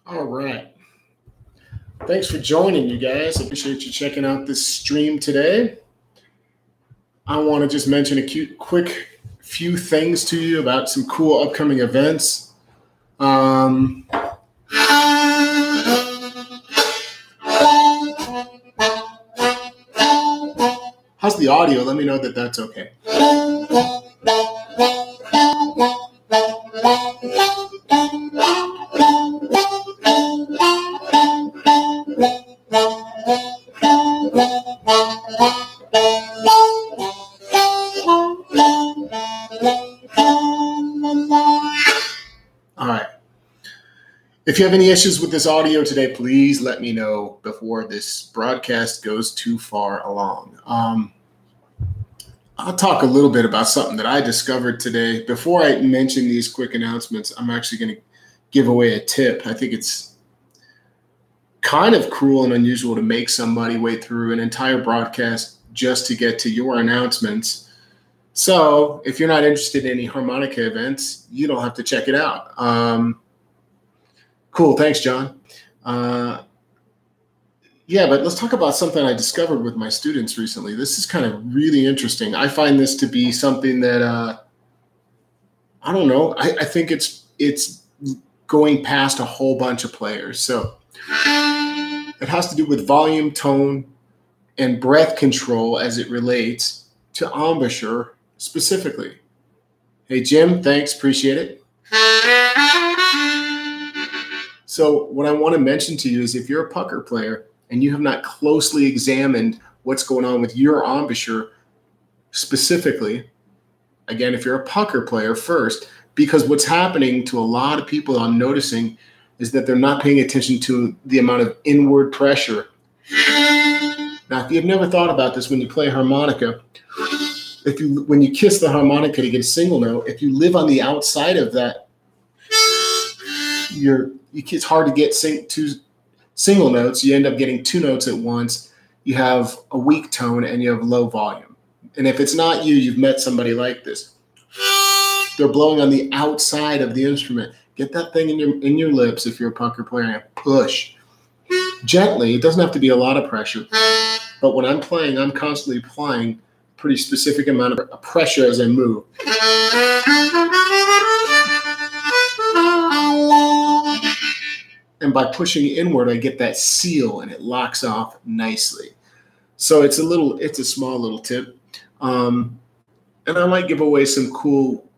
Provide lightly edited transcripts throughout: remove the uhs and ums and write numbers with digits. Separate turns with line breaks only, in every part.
All right. Thanks for joining, you guys. I appreciate you checking out this stream today. I want to just mention a quick few things to you about some cool upcoming events. How's the audio? Let me know that that's okay. All right. If you have any issues with this audio today, please let me know before this broadcast goes too far along. I'll talk a little bit about something that I discovered today. Before I mention these quick announcements, I'm actually going to give away a tip. I think it's kind of cruel and unusual to make somebody wait through an entire broadcast just to get to your announcements. So if you're not interested in any harmonica events, you don't have to check it out. Cool. Thanks, John. Yeah, but let's talk about something I discovered with my students recently. This is kind of really interesting. I find this to be something that, I don't know. I think it's going past a whole bunch of players. So it has to do with volume, tone, and breath control as it relates to embouchure specifically. Hey, Jim, thanks. Appreciate it. So what I want to mention to you is if you're a pucker player and you have not closely examined what's going on with your embouchure specifically, again, if you're a pucker player first, because what's happening to a lot of people I'm noticing is that they're not paying attention to the amount of inward pressure. Now, if you've never thought about this when you play harmonica, when you kiss the harmonica to get a single note, if you live on the outside of that, it's hard to get two single notes. You end up getting two notes at once. You have a weak tone and you have low volume. And if it's not you, you've met somebody like this. They're blowing on the outside of the instrument. Get that thing in your lips if you're a pucker player and push. Gently. It doesn't have to be a lot of pressure. But when I'm playing, I'm constantly applying a pretty specific amount of pressure as I move. And by pushing inward, I get that seal and it locks off nicely. So it's a small little tip. And I might give away some cool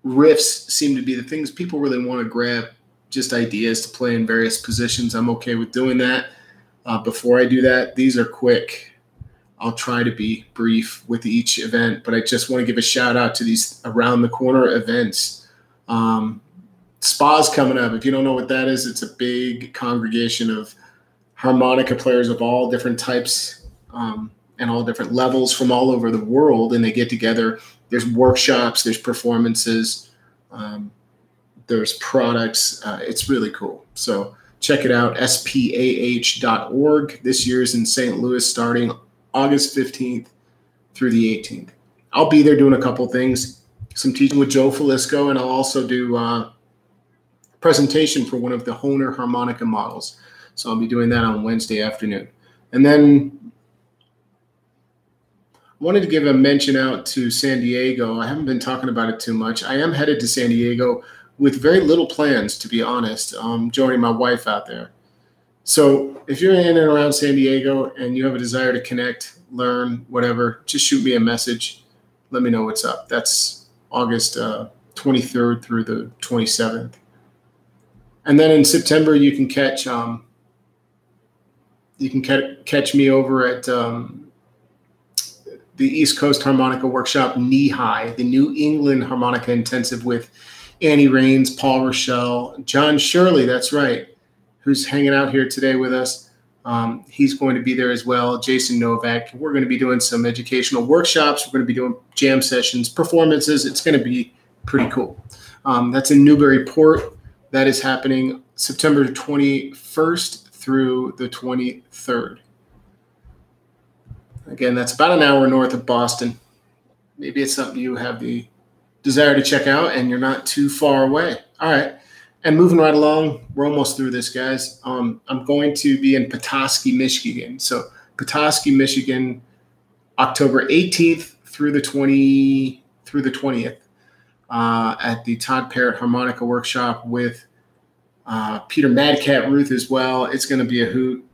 riffs. Seem to be the things people really want to grab, just ideas to play in various positions. I'm okay with doing that. Before I do that, these are quick. I'll try to be brief with each event, but I just want to give a shout out to these around the corner events. Spa's coming up. If you don't know what that is, it's a big congregation of harmonica players of all different types and all different levels from all over the world, and they get together. There's workshops, there's performances, there's products. It's really cool. So check it out, spah.org. This year's in St. Louis starting August 15th through the 18th. I'll be there doing a couple things, some teaching with Joe Falisco, and I'll also do presentation for one of the Hohner harmonica models. So I'll be doing that on Wednesday afternoon. And then I wanted to give a mention out to San Diego. I haven't been talking about it too much. I am headed to San Diego with very little plans, to be honest. Joining my wife out there. So if you're in and around San Diego and you have a desire to connect, learn, whatever, just shoot me a message. Let me know what's up. That's August 23rd through the 27th. And then in September, you can catch me over at the East Coast Harmonica Workshop, Knee High, the New England Harmonica Intensive with Annie Raines, Paul Rochelle, John Shirley, that's right, who's hanging out here today with us. He's going to be there as well, Jason Novak. We're going to be doing some educational workshops. We're going to be doing jam sessions, performances. It's going to be pretty cool. That's in Newburyport. That is happening September 21st through the 23rd. Again, that's about an hour north of Boston. Maybe it's something you have the desire to check out and you're not too far away. All right. And moving right along, we're almost through this, guys. I'm going to be in Petoskey, Michigan. So Petoskey, Michigan, October 18th through the 20th at the Todd Parrott Harmonica Workshop with Peter Madcat Ruth as well. It's going to be a hoot.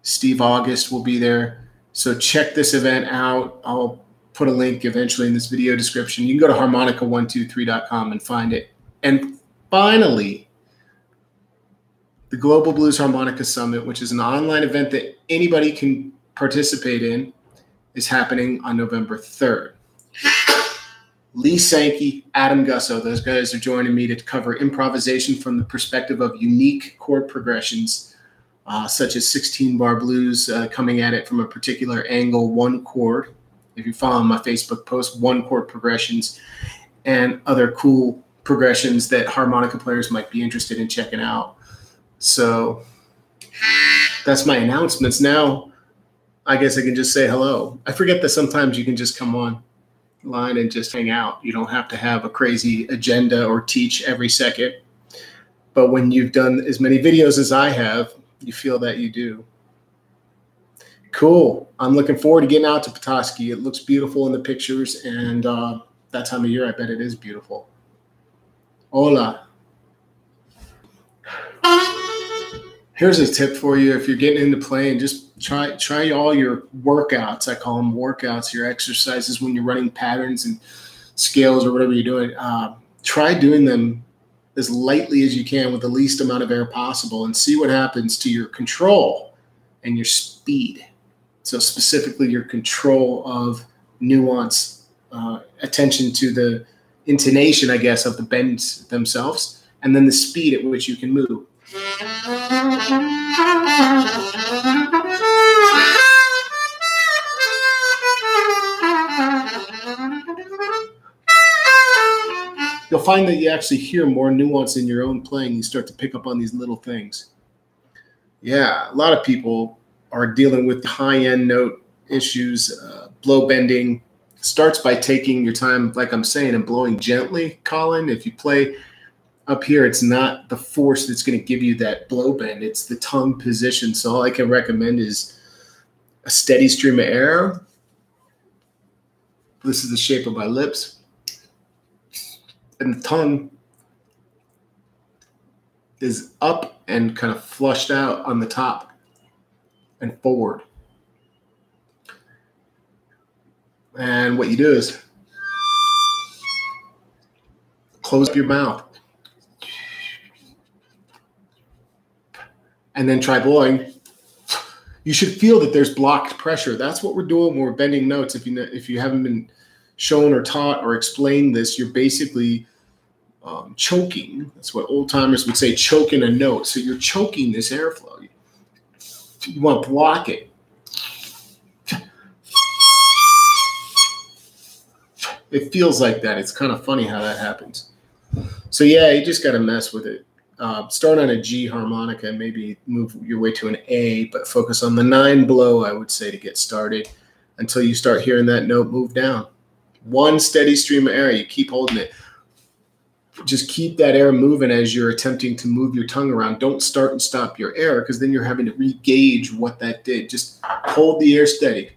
Steve August will be there. So check this event out. I'll put a link eventually in this video description. You can go to harmonica123.com and find it. And finally, the Global Blues Harmonica Summit, which is an online event that anybody can participate in, is happening on November 3rd. Lee Sankey, Adam Gusso, those guys are joining me to cover improvisation from the perspective of unique chord progressions, such as 16-bar blues, coming at it from a particular angle, one chord. If you follow my Facebook post, one chord progressions, and other cool progressions that harmonica players might be interested in checking out. So that's my announcements. Now I guess I can just say hello. I forget that sometimes you can just come online and just hang out. You don't have to have a crazy agenda or teach every second. But when you've done as many videos as I have, you feel that you do. Cool. I'm looking forward to getting out to Petoskey. It looks beautiful in the pictures, and that time of year, I bet it is beautiful. Hola. Here's a tip for you. If you're getting into playing, just try all your workouts. I call them workouts, your exercises when you're running patterns and scales or whatever you're doing. Try doing them as lightly as you can with the least amount of air possible and see what happens to your control and your speed. So specifically your control of nuance, attention to the intonation, I guess, of the bends themselves, and then the speed at which you can move. You'll find that you actually hear more nuance in your own playing. You start to pick up on these little things. Yeah, a lot of people are dealing with high-end note issues. Blow bending starts by taking your time, like I'm saying, and blowing gently, Colin. If you play up here, it's not the force that's going to give you that blow bend. It's the tongue position. So all I can recommend is a steady stream of air. This is the shape of my lips. And the tongue is up and kind of flushed out on the top and forward. And what you do is close up your mouth and then try blowing. You should feel that there's blocked pressure. That's what we're doing when we're bending notes. If you haven't been shown or taught or explained this, you're basically choking. That's what old timers would say, choking a note. So you're choking this airflow. You want to block it. It feels like that. It's kind of funny how that happens. So yeah, you just got to mess with it. Start on a G harmonica and maybe move your way to an A, but focus on the 9 blow, I would say, to get started until you start hearing that note move down. One steady stream of air. You keep holding it. Just keep that air moving as you're attempting to move your tongue around. Don't start and stop your air because then you're having to re-gauge what that did. Just hold the air steady.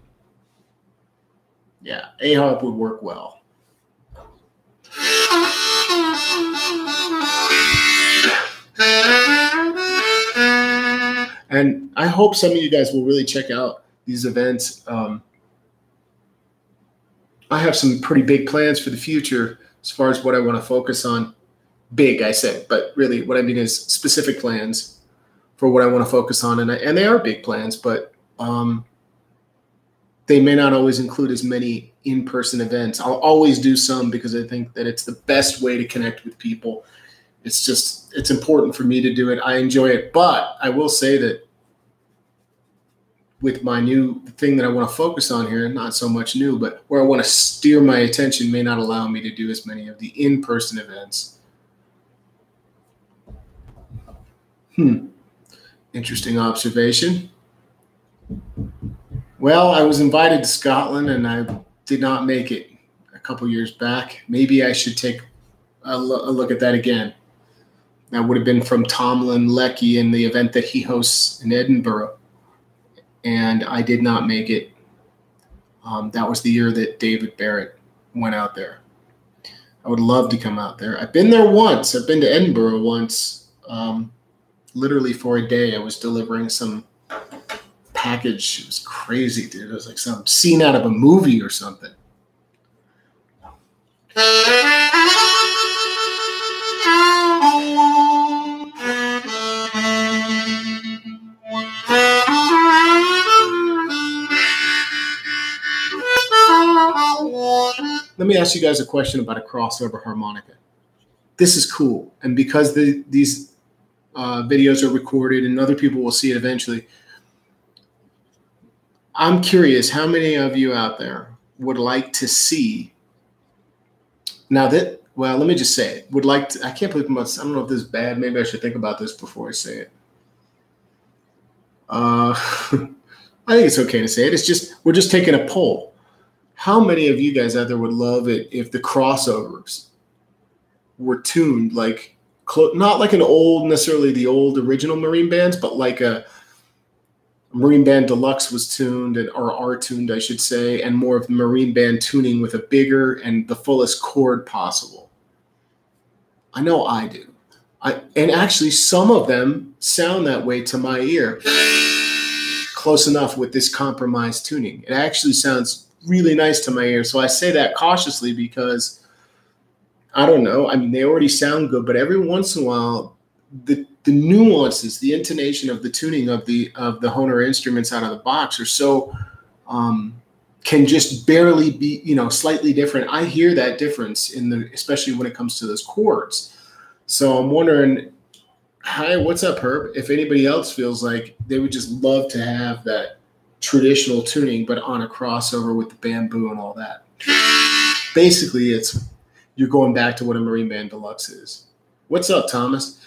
Yeah, A harp would work well. And I hope some of you guys will really check out these events. I have some pretty big plans for the future as far as what I want to focus on. Big, I said, but really what I mean is specific plans for what I want to focus on. And they are big plans, but they may not always include as many in-person events. I'll always do some because I think that it's the best way to connect with people. It's important for me to do it. I enjoy it, but I will say that with my new thing that I want to focus on here, not so much new, but where I want to steer my attention may not allow me to do as many of the in-person events. Interesting observation. Well, I was invited to Scotland and I did not make it a couple years back. Maybe I should take I'll look at that again. That would have been from Tomlin Lecky in the event that he hosts in Edinburgh. And I did not make it. That was the year that David Barrett went out there. I would love to come out there. I've been there once. I've been to Edinburgh once, literally for a day. I was delivering some package. It was crazy, dude. It was like some scene out of a movie or something. Let me ask you guys a question about a crossover harmonica. This is cool. And because these videos are recorded and other people will see it eventually, I'm curious how many of you out there would like to see, now that, well, let me just say it, would like to, I can't believe much, I don't know if this is bad. Maybe I should think about this before I say it. I think it's okay to say it. It's just, we're just taking a poll. How many of you guys out there would love it if the crossovers were tuned like, not like an old, necessarily the old original Marine bands, but like a Marine Band Deluxe was tuned, or are tuned, I should say, and more of the Marine Band tuning with a bigger and the fullest chord possible. I know I do. And actually, some of them sound that way to my ear. Close enough with this compromised tuning. It actually sounds really nice to my ear. So I say that cautiously because, I don't know, I mean, they already sound good, but every once in a while, the nuances, the intonation of the tuning of the Hohner instruments out of the box are so, can just barely be, you know, slightly different. I hear that difference especially when it comes to those chords. So I'm wondering, hi, what's up, Herb? If anybody else feels like they would just love to have that traditional tuning, but on a crossover with the bamboo and all that. Basically, you're going back to what a Marine Band Deluxe is. What's up, Thomas?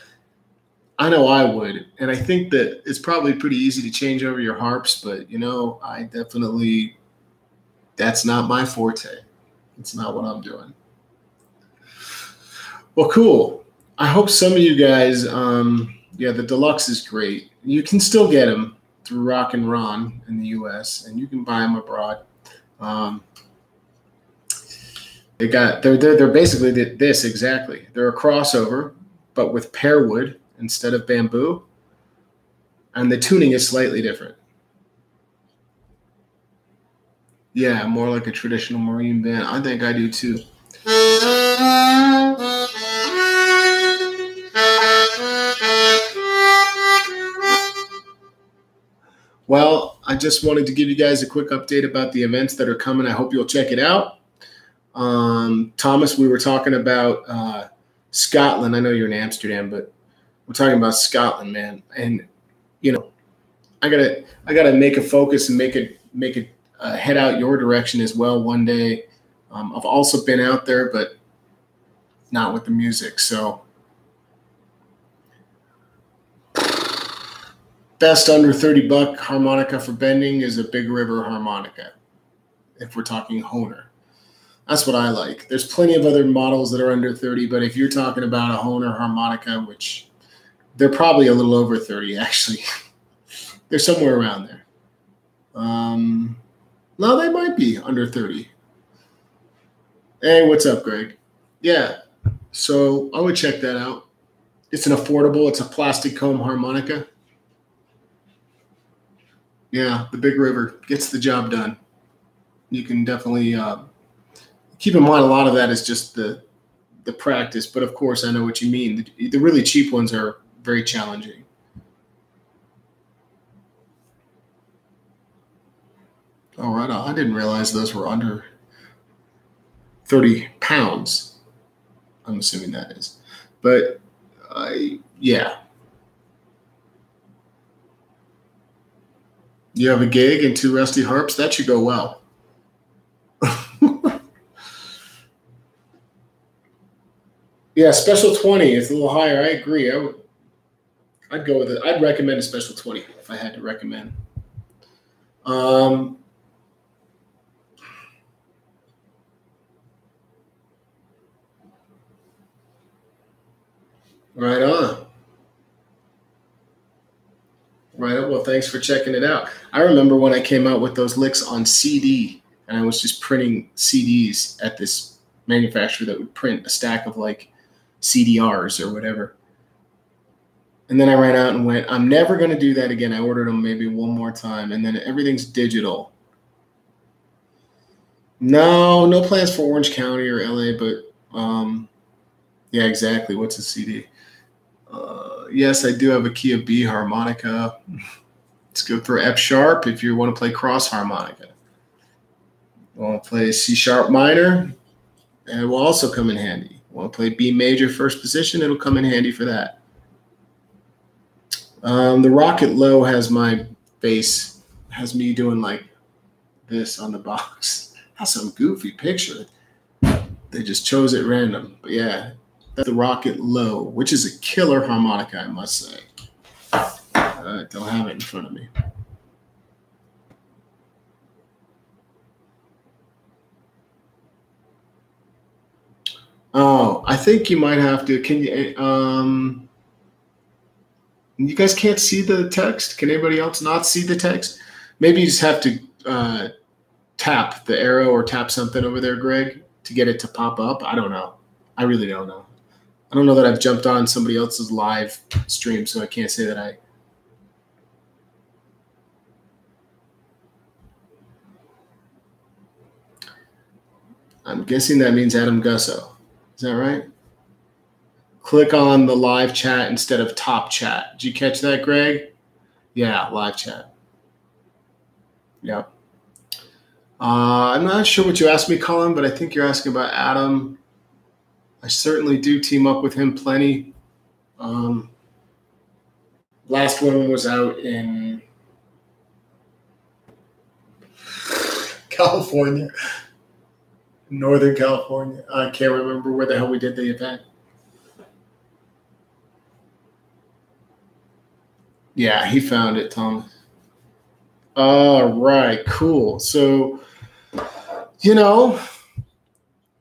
I know I would, and I think that it's probably pretty easy to change over your harps, but, you know, that's not my forte. It's not what I'm doing. Well, cool. I hope some of you guys, yeah, the Deluxe is great. You can still get them through Rock and Ron in the U.S., and you can buy them abroad. They're basically this exactly. They're a crossover, but with pearwood instead of bamboo, and the tuning is slightly different. Yeah, more like a traditional Marine band. I think I do too. Well, I just wanted to give you guys a quick update about the events that are coming. I hope you'll check it out. Thomas, we were talking about Scotland. I know you're in Amsterdam, but we're talking about Scotland, man. And you know, I gotta make a focus and make it head out your direction as well one day. I've also been out there, but not with the music. So best under $30 harmonica for bending is a Big River harmonica, if we're talking Hohner. That's what I like. There's plenty of other models that are under 30, but if you're talking about a Hohner harmonica, which they're probably a little over 30, actually. They're somewhere around there. No, they might be under 30. Hey, what's up, Greg? Yeah, so I would check that out. It's an affordable, it's a plastic comb harmonica. Yeah, the Big River gets the job done. You can definitely keep in mind a lot of that is just the practice, but of course I know what you mean. The really cheap ones are very challenging. All right, I didn't realize those were under 30 pounds. I'm assuming that is, but yeah. You have a gig and 2 rusty harps, that should go well. Yeah, special 20 is a little higher. I agree. I'd go with it. I'd recommend a special 20 if I had to recommend. Right on. Right on. Well, thanks for checking it out. I remember when I came out with those licks on CD, and I was just printing CDs at this manufacturer that would print a stack of like CDRs or whatever. And then I ran out and went, I'm never going to do that again. I ordered them maybe one more time, and then everything's digital. No plans for Orange County or LA, but yeah, exactly. What's a CD? Yes, I do have a key of B harmonica. It's good for F sharp if you want to play cross harmonica. Want to play C sharp minor, and it will also come in handy. Want to play B major first position, it'll come in handy for that. The Rocket Low has my bass, has me doing like this on the box. That's some goofy picture. They just chose it random. But yeah, that's the Rocket Low, which is a killer harmonica, I must say. I don't have it in front of me. Oh, I think you might have to. Can you? You guys can't see the text. Can anybody else not see the text? Maybe you just have to tap the arrow or tap something over there, Greg, to get it to pop up. I don't know. I really don't know. I don't know that I've jumped on somebody else's live stream, so I can't say that I. I'm guessing that means Adam Gusso. Is that right? Click on the live chat instead of top chat. Did you catch that, Greg? Yeah, live chat. Yep. I'm not sure what you asked me, Colin, but I think you're asking about Adam. I certainly do team up with him plenty. Last one was out in California, Northern California. I can't remember where the hell we did the event. Yeah, he found it, Thomas. All right, cool. So, you know,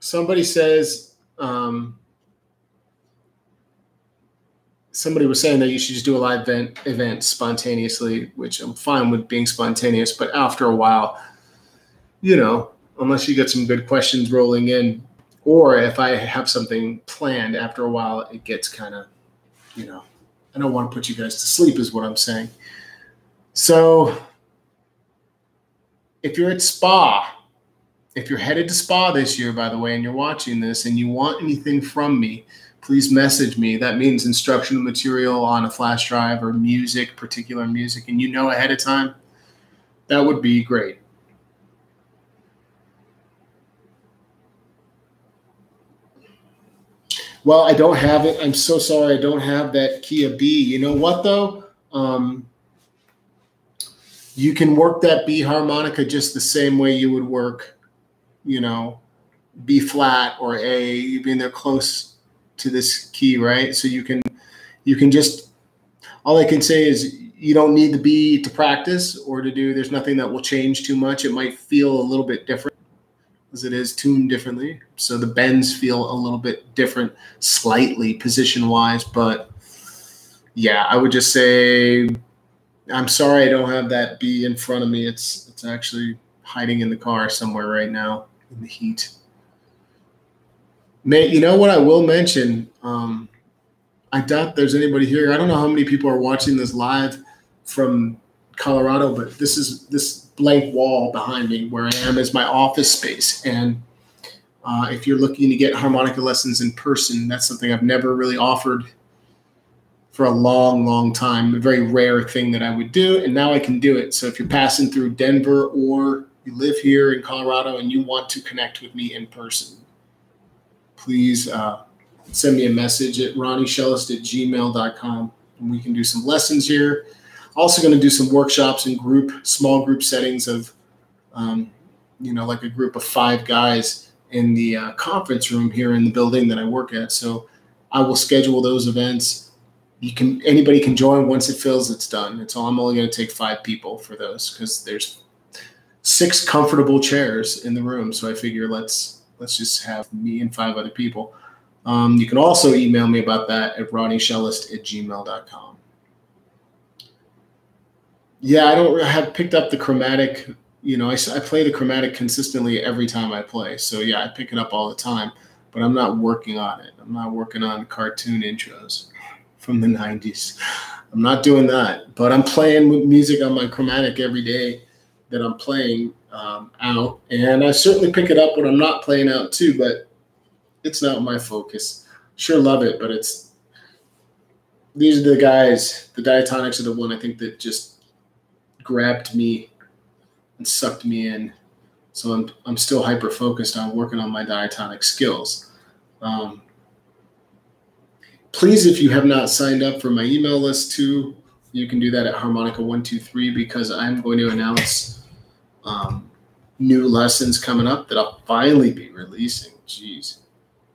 somebody says, somebody was saying that you should just do a live event spontaneously, which I'm fine with being spontaneous. But after a while, you know, unless you get some good questions rolling in, or if I have something planned, after a while, it gets kind of, you know, I don't want to put you guys to sleep is what I'm saying. So if you're at Spa, if you're headed to Spa this year, by the way, and you're watching this and you want anything from me, please message me. That means instructional material on a flash drive or music, particular music, and you know ahead of time, that would be great. Well, I don't have it. I'm so sorry. I don't have that key of B. You know what, though? You can work that B harmonica just the same way you would work, you know, B flat or A. You've been there close to this key, right? So you can just, all I can say is you don't need the B to practice or to do, there's nothing that will change too much. It might feel a little bit different as it is tuned differently. So the bends feel a little bit different, slightly position-wise. But yeah, I would just say, I'm sorry I don't have that B in front of me. It's actually hiding in the car somewhere right now in the heat. You know what I will mention? I doubt there's anybody here. I don't know how many people are watching this live from Colorado, but this blank wall behind me where I am is my office space. And if you're looking to get harmonica lessons in person, that's something I've never really offered for a long, long time, a very rare thing that I would do. And now I can do it. So if you're passing through Denver or you live here in Colorado and you want to connect with me in person, please send me a message at ronnieshellist@gmail.com and we can do some lessons here. Also going to do some workshops in small group settings of, you know, like a group of 5 guys in the conference room here in the building that I work at. So I will schedule those events. Anybody can join. Once it fills, it's done. I'm only going to take 5 people for those because there's 6 comfortable chairs in the room. So I figure let's just have me and 5 other people. You can also email me about that at rodneycellist@gmail.com. Yeah, I have picked up the chromatic. You know, I play the chromatic consistently every time I play. So yeah, I pick it up all the time, but I'm not working on it. I'm not working on cartoon intros from the 90s. I'm not doing that, but I'm playing music on my chromatic every day that I'm playing out. And I certainly pick it up when I'm not playing out too, but it's not my focus. Sure love it, but these are the guys, the diatonics are the one I think that just grabbed me and sucked me in. So I'm still hyper focused on working on my diatonic skills. Please, if you have not signed up for my email list too, you can do that at harmonica123, because I'm going to announce new lessons coming up that I'll finally be releasing. Jeez.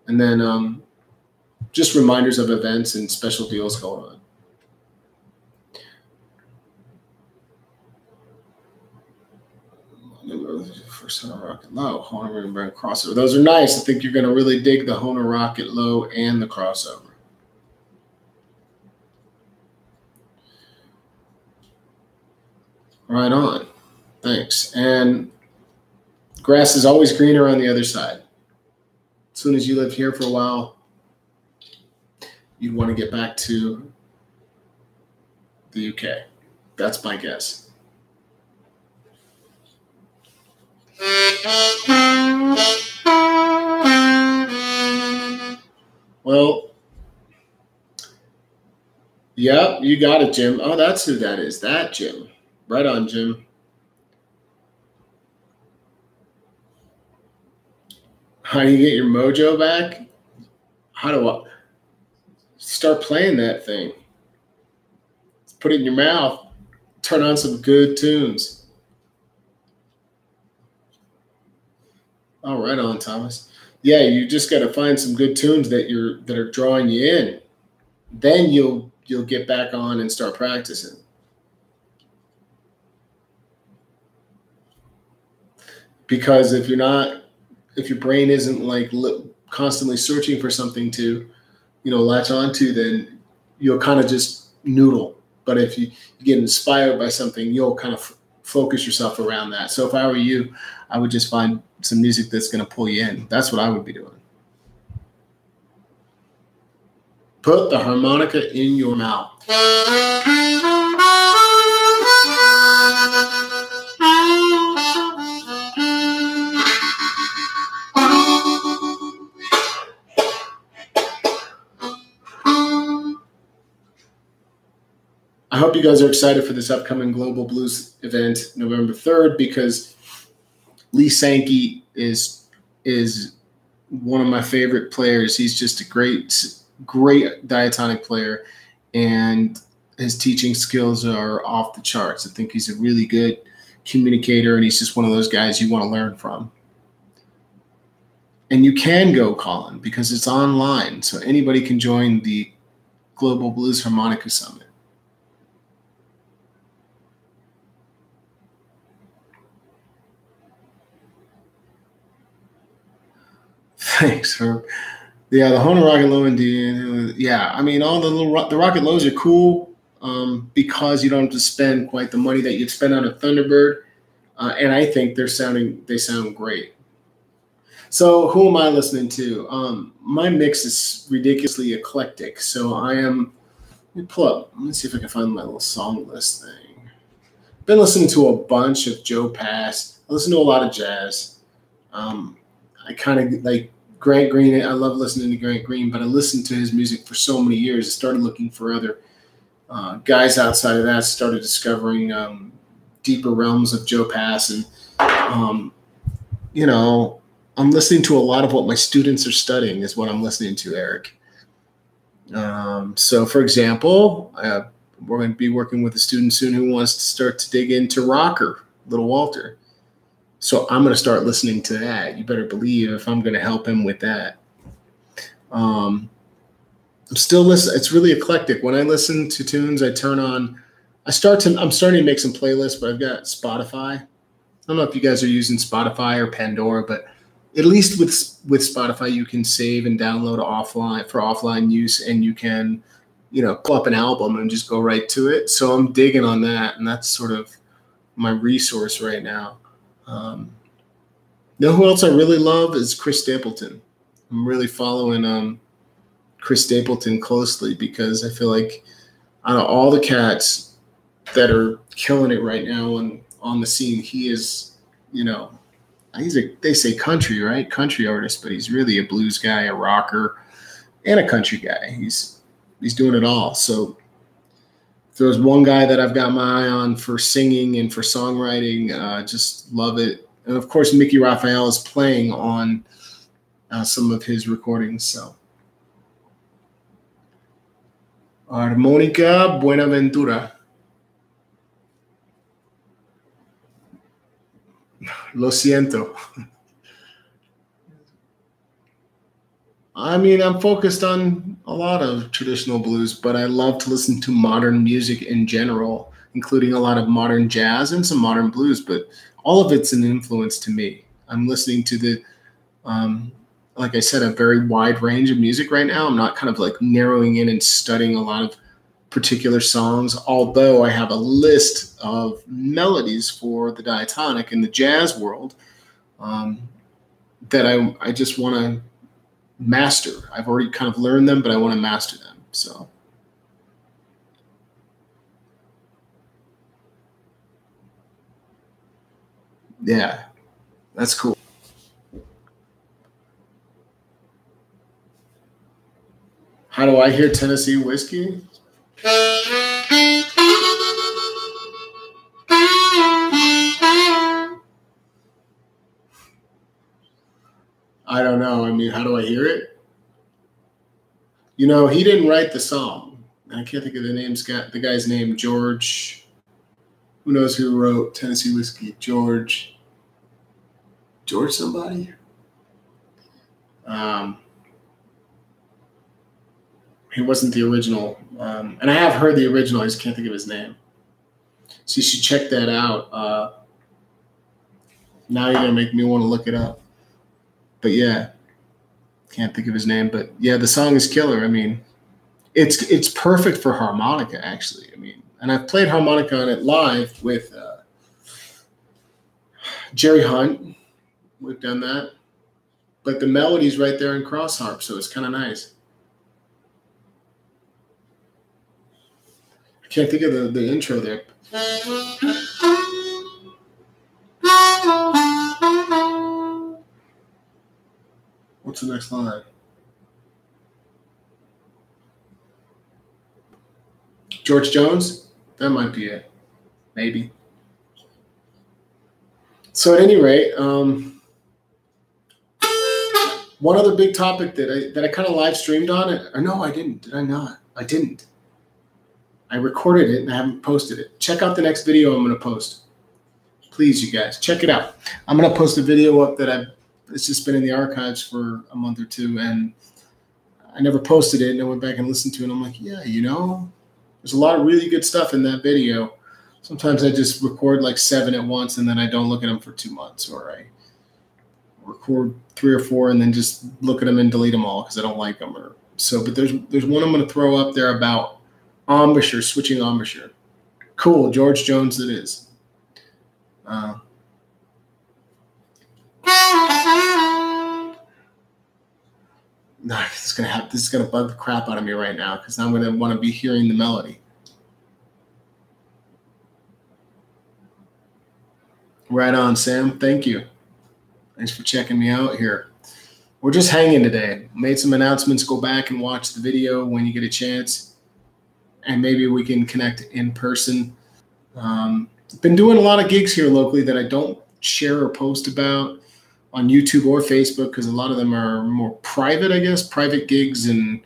And then just reminders of events and special deals going on. First Honer Rocket Low, Honer and Brand crossover. Those are nice. I think you're going to really dig the Honer Rocket Low and the crossover. Right on. Thanks. And grass is always greener on the other side. As soon as you live here for a while, you'd want to get back to the UK. That's my guess. Well, yeah, you got it, Jim. Oh, that's who that is. That Jim. Right on, Jim. How do you get your mojo back? How do I start playing that thing? Put it in your mouth. Turn on some good tunes. Oh, right on, Thomas. Yeah, you just got to find some good tunes that are drawing you in. Then you'll get back on and start practicing. Because if your brain isn't like constantly searching for something to, latch onto, then you'll kind of just noodle. But if you get inspired by something, you'll kind of focus yourself around that. So if I were you, I would just find some music that's going to pull you in. That's what I would be doing. Put the harmonica in your mouth. I hope you guys are excited for this upcoming Global Blues event, November 3rd, because Lee Sankey is one of my favorite players. He's just a great diatonic player, and his teaching skills are off the charts. I think he's a really good communicator, and he's just one of those guys you want to learn from. And you can go, Colin, because it's online, so anybody can join the Global Blues Harmonica Summit. Thanks, Herb. Yeah, the Honer Rocket Low and yeah, I mean, all the Rocket Lows are cool because you don't have to spend quite the money that you'd spend on a Thunderbird, and I think they sound great. So who am I listening to? My mix is ridiculously eclectic. So let me pull up. Let me see if I can find my little song list thing. I've been listening to a bunch of Joe Pass. I listen to a lot of jazz. I kind of like Grant Green. I love listening to Grant Green, but I listened to his music for so many years. I started looking for other guys outside of that, started discovering deeper realms of Joe Pass. And, I'm listening to a lot of what my students are studying is what I'm listening to, Eric. So, for example, we're going to be working with a student soon who wants to start to dig into rocker, Little Walter. So I'm going to start listening to that. You better believe if I'm going to help him with that. I'm still listening. It's really eclectic. When I listen to tunes, I'm starting to make some playlists, but I've got Spotify. I don't know if you guys are using Spotify or Pandora, but at least with Spotify, you can save and download offline for offline use, and you can, pull up an album and just go right to it. So I'm digging on that, and that's sort of my resource right now. Know who else I really love is Chris Stapleton. I'm really following Chris Stapleton closely because I feel like out of all the cats that are killing it right now on the scene, he is, they say country, right? Country artist, but he's really a blues guy, a rocker, and a country guy. He's doing it all. So if there's one guy that I've got my eye on for singing and for songwriting, just love it. And of course, Mickey Raphael is playing on some of his recordings. So Harmonica Buenaventura. Lo siento. I mean, I'm focused on a lot of traditional blues, but I love to listen to modern music in general, including a lot of modern jazz and some modern blues, but all of it's an influence to me. I'm listening to like I said, a very wide range of music right now. I'm not kind of like narrowing in and studying a lot of particular songs, although I have a list of melodies for the diatonic in the jazz world that I just want to master. I've already kind of learned them, but I want to master them. So yeah, that's cool. How do I hear Tennessee whiskey? I don't know. I mean, how do I hear it? He didn't write the song. I can't think of the guy's name, George. Who knows who wrote Tennessee Whiskey? George somebody? He wasn't the original. And I have heard the original. I just can't think of his name. So you should check that out. Now you're going to make me want to look it up. But yeah, can't think of his name. But yeah, the song is killer. I mean, it's perfect for harmonica, actually. I mean, and I've played harmonica on it live with Jerry Hunt. We've done that. But the melody's right there in cross harp, so it's kind of nice. I can't think of the intro there. What's the next line? George Jones? That might be it. Maybe. So at any rate, one other big topic that I kind of live streamed on it. Or no, I didn't. Did I not? I didn't. I recorded it and I haven't posted it. Check out the next video I'm going to post. Please, you guys, check it out. I'm going to post a video up that it's just been in the archives for a month or two, and I never posted it, and I went back and listened to it, and I'm like, yeah, there's a lot of really good stuff in that video. Sometimes I just record like 7 at once, and then I don't look at them for 2 months, or I record 3 or 4 and then just look at them and delete them all because I don't like them. But there's one I'm going to throw up there about embouchure, switching embouchure. Cool, George Jones it is. This is gonna bug the crap out of me right now because I'm gonna want to be hearing the melody. Right on, Sam. Thank you. Thanks for checking me out here. We're just hanging today. Made some announcements. Go back and watch the video when you get a chance, and maybe we can connect in person. Been doing a lot of gigs here locally that I don't share or post about on YouTube or Facebook because a lot of them are more private, I guess, private gigs and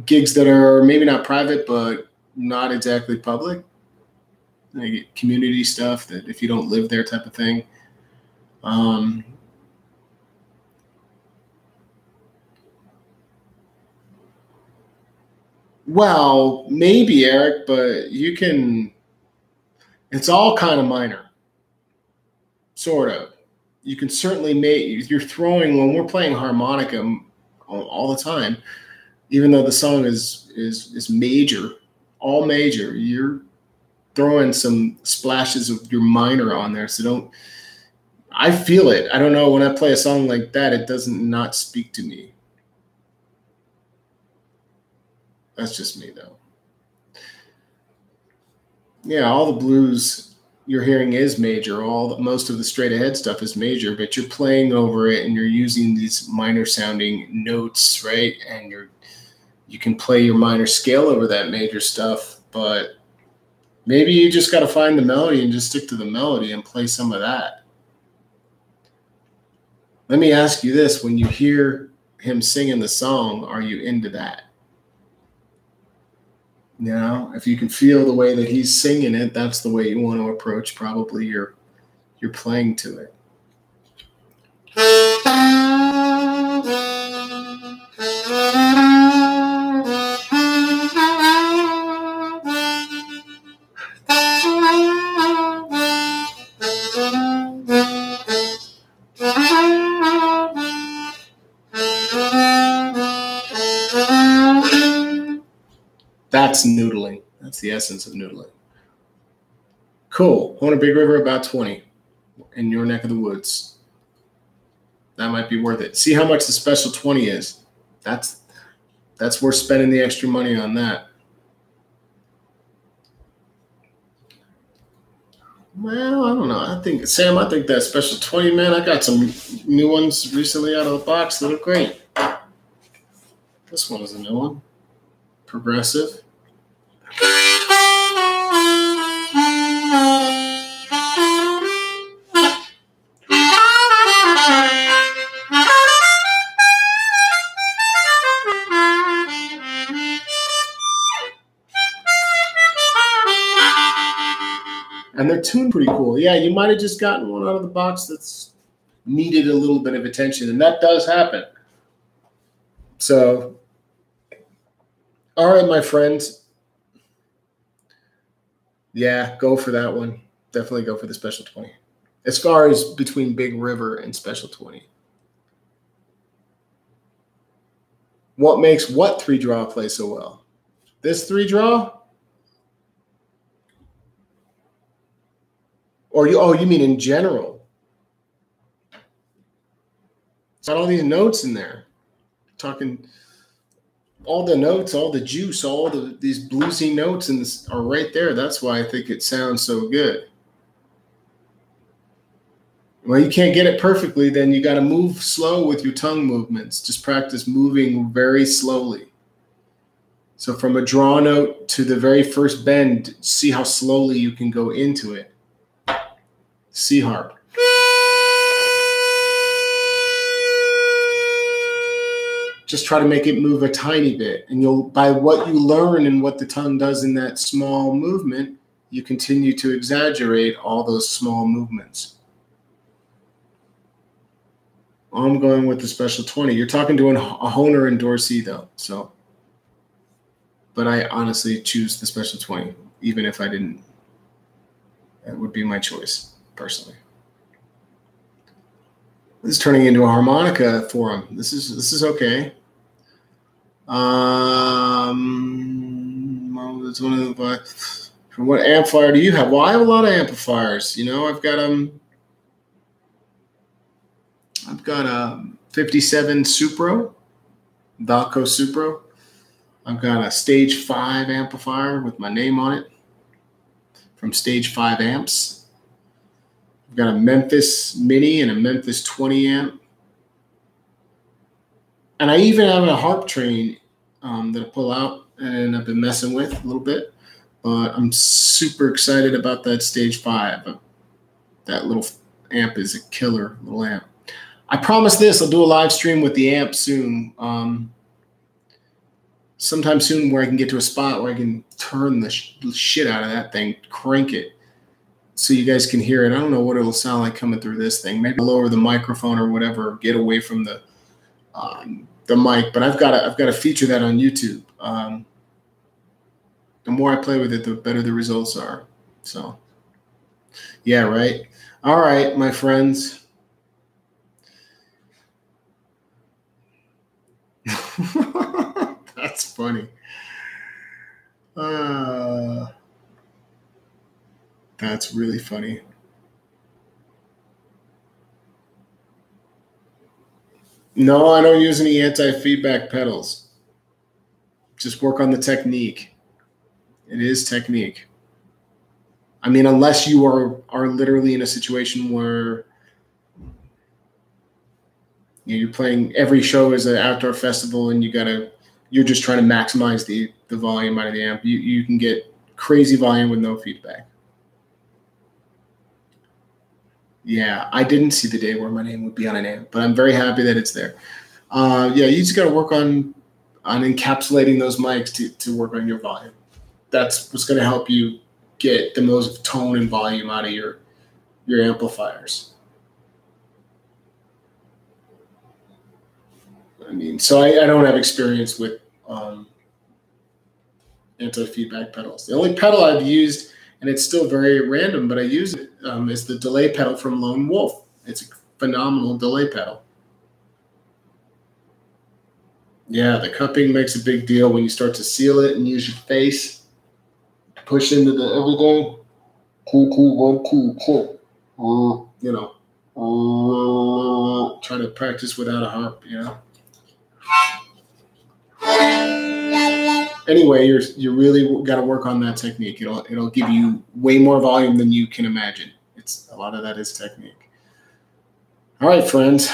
gigs that are maybe not private but not exactly public. They get community stuff that if you don't live there type of thing. Well, maybe, Eric, but you can – it's all kind of minor, sort of. you can certainly make, you're throwing, when we're playing harmonica all the time, even though the song is major, all major, you're throwing some splashes of your minor on there. So don't, I feel it. I don't know, when I play a song like that, it doesn't not speak to me. That's just me though. Yeah, all the blues you're hearing is major. Most of the straight ahead stuff is major, but you're playing over it and you're using these minor sounding notes, right? And you can play your minor scale over that major stuff, but maybe you just got to find the melody and just stick to the melody and play some of that. Let me ask you this: when you hear him singing the song, are you into that? You know, if you can feel the way that he's singing it, that's the way you want to approach probably your playing to it. That's noodling. That's the essence of noodling. Cool. Horn of Big River, about 20 in your neck of the woods. That might be worth it. See how much the special 20 is. That's worth spending the extra money on that. Well, I don't know. I think that special 20, man, I got some new ones recently out of the box that look great. This one is a new one. Progressive. And they're tuned pretty cool. Yeah, you might have just gotten one out of the box that's needed a little bit of attention, and that does happen. So, all right, my friends. Yeah, go for that one. Definitely go for the special 20. As far as between Big River and special 20. What makes what 3-draw play so well? This 3-draw? Or you mean in general? It's got all these notes in there. Talking all the notes, all the juice, these bluesy notes are right there. That's why I think it sounds so good. Well, you can't get it perfectly, then you got to move slow with your tongue movements. Just practice moving very slowly. So from a draw note to the very first bend, see how slowly you can go into it. C harp. Just try to make it move a tiny bit. And by what you learn and what the tongue does in that small movement, you continue to exaggerate all those small movements. I'm going with the special 20. You're talking to a Hohner and Dorsey though, so. But I honestly choose the special 20, even if I didn't. That would be my choice, personally. This is turning into a harmonica forum. This is okay. That's one of the. From what amplifier do you have? Well, I have a lot of amplifiers. You know, I've got a 57 Supro, Valco Supro. I've got a Stage 5 amplifier with my name on it from Stage 5 Amps. I've got a Memphis Mini and a Memphis 20 amp. And I even have a harp train that I pull out and I've been messing with a little bit. But I'm super excited about that Stage 5. That little amp is a killer little amp. I promise this, I'll do a live stream with the amp soon. Sometime soon where I can get to a spot where I can turn the shit out of that thing, crank it, so you guys can hear it. I don't know what it'll sound like coming through this thing. Maybe lower the microphone or whatever, get away from the mic. But I've got to feature that on YouTube. The more I play with it, the better the results are. So, yeah, right. All right, my friends. That's funny. That's really funny. No, I don't use any anti-feedback pedals. Just work on the technique. It is technique. I mean, unless you are literally in a situation where you're playing, every show is an outdoor festival and you're just trying to maximize the volume out of the amp. You can get crazy volume with no feedback. Yeah, I didn't see the day where my name would be on an amp, but I'm very happy that it's there. Yeah, you just got to work on encapsulating those mics to work on your volume. That's what's going to help you get the most tone and volume out of your amplifiers. I mean, so I don't have experience with anti-feedback pedals. The only pedal I've used, and it's still very random, but I use it, is the delay pedal from Lone Wolf. It's a phenomenal delay pedal. Yeah, the cupping makes a big deal when you start to seal it and use your face to push into the everything. 2, 2, 1, 2, 2. You know, trying to practice without a harp, you know. Anyway, you really got to work on that technique. It'll give you way more volume than you can imagine. A lot of that is technique. All right, friends.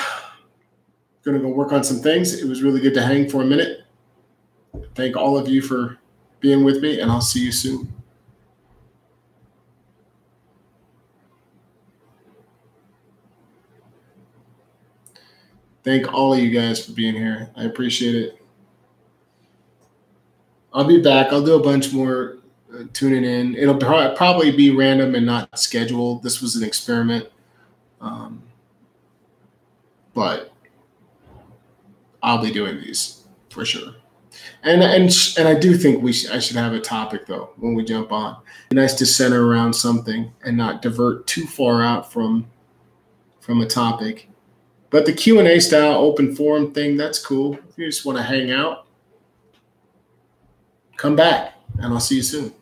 Going to go work on some things. It was really good to hang for a minute. Thank all of you for being with me, and I'll see you soon. Thank all of you guys for being here. I appreciate it. I'll be back. I'll do a bunch more tuning in. It'll probably be random and not scheduled. This was an experiment. But I'll be doing these for sure. And I do think I should have a topic though when we jump on. It's nice to center around something and not divert too far out from a topic. But the Q&A style open forum thing, that's cool. If you just want to hang out, come back and I'll see you soon.